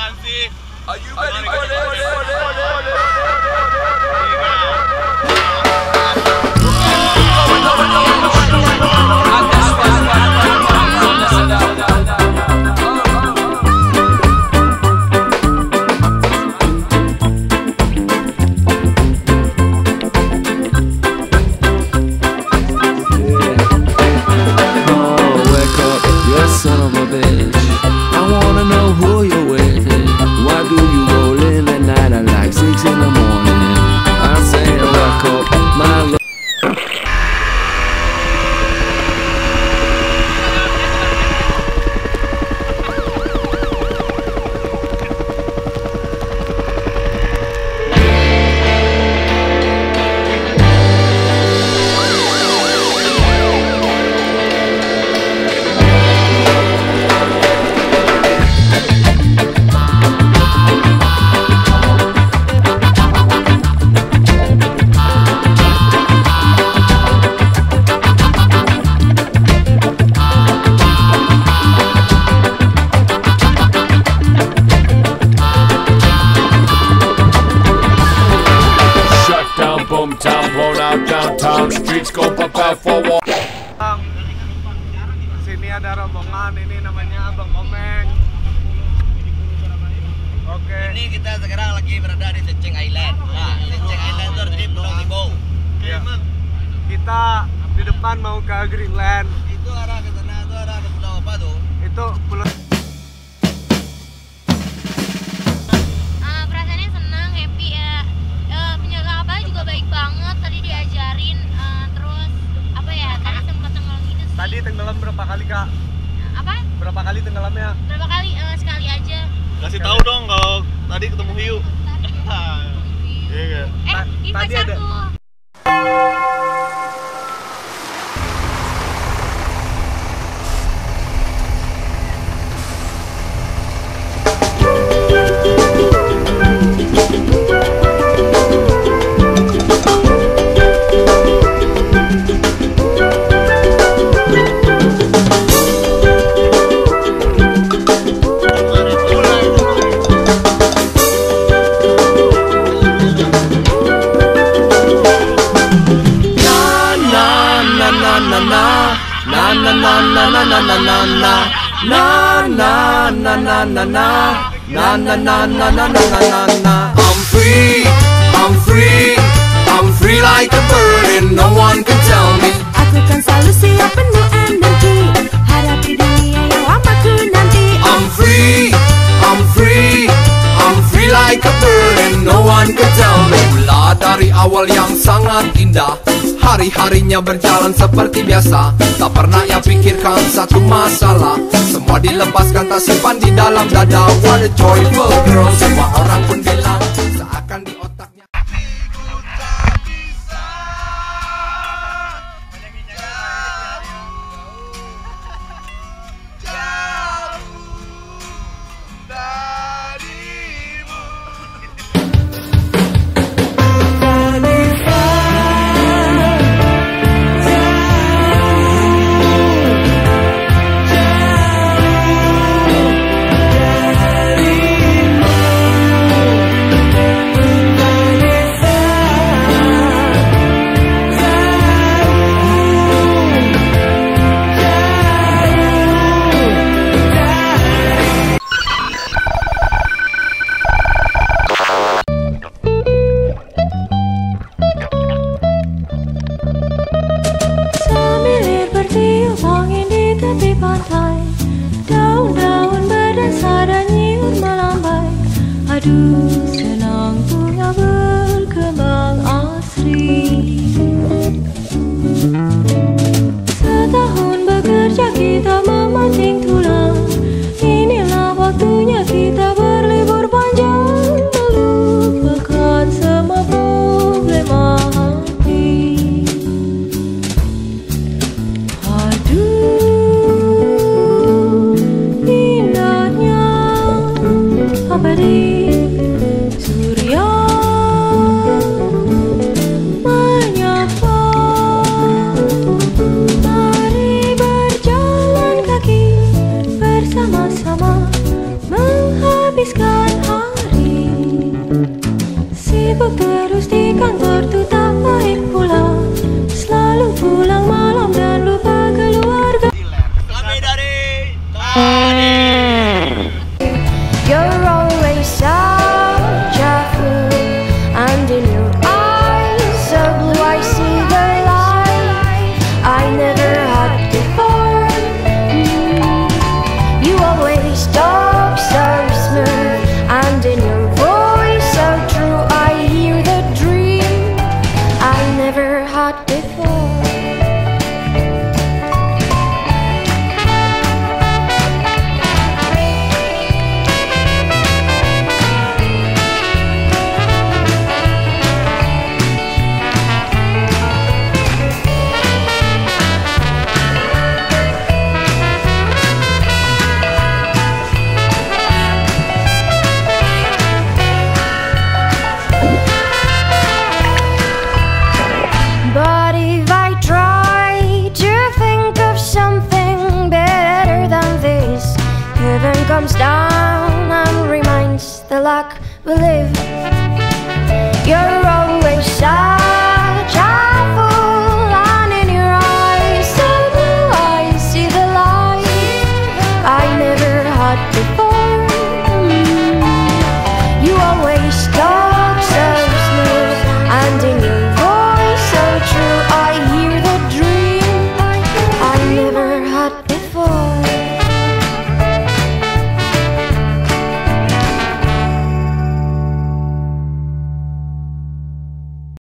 apaan sih? Are you ready for this? Son of a bitch, I wanna know who you're with. Why do you roll in at night at like 6 in the morning? I say wake up, my love. Downtown streets go prepare for war. Sini ada rombongan, ini namanya Abang Komeng. Oke. Ini kita sekarang lagi berada di Seceng Island. Nah, Seceng Island itu di Pulau Tibo. Ya. Kita di depan mau ke Greenland. Itu arah ke sana, itu arah ke pulau apa tuh? Itu pulau. Perasaannya senang, happy ya. Penjaga kapal juga baik banget. Tadi diajarin, terus apa ya? Tadi sempat tenggelam gitu sih. Tadi tenggelam berapa kali, Kak? Apa? Berapa kali tenggelamnya? Berapa kali? Sekali aja. Kasih tahu dong kalau tadi ketemu hiu. Iya kan? Ini Tadi ada. pacarku. I'm free like a bird and no one can tell me. Aku kan selalu siap penuh energi hadapi dunia yang lama ku nanti. I'm free like a bird and no one can tell me. Mula dari awal yang sangat indah, hari-harinya berjalan seperti biasa. Tak pernah ia pikirkan satu masalah, semua dilepaskan tak simpan di dalam dada. What a joyful girl, semua orang pun bilang seakan di otaknya. Aduh, senang bunga berkembang asri. Setahun bekerja kita memancing tulang. Inilah waktunya kita berlibur panjang, melupakan semua problema hati. Aduh, indahnya abadi. Surya luck will live. You're always such a fool, and in your eyes, so blue, I see the light I never had before. You always talk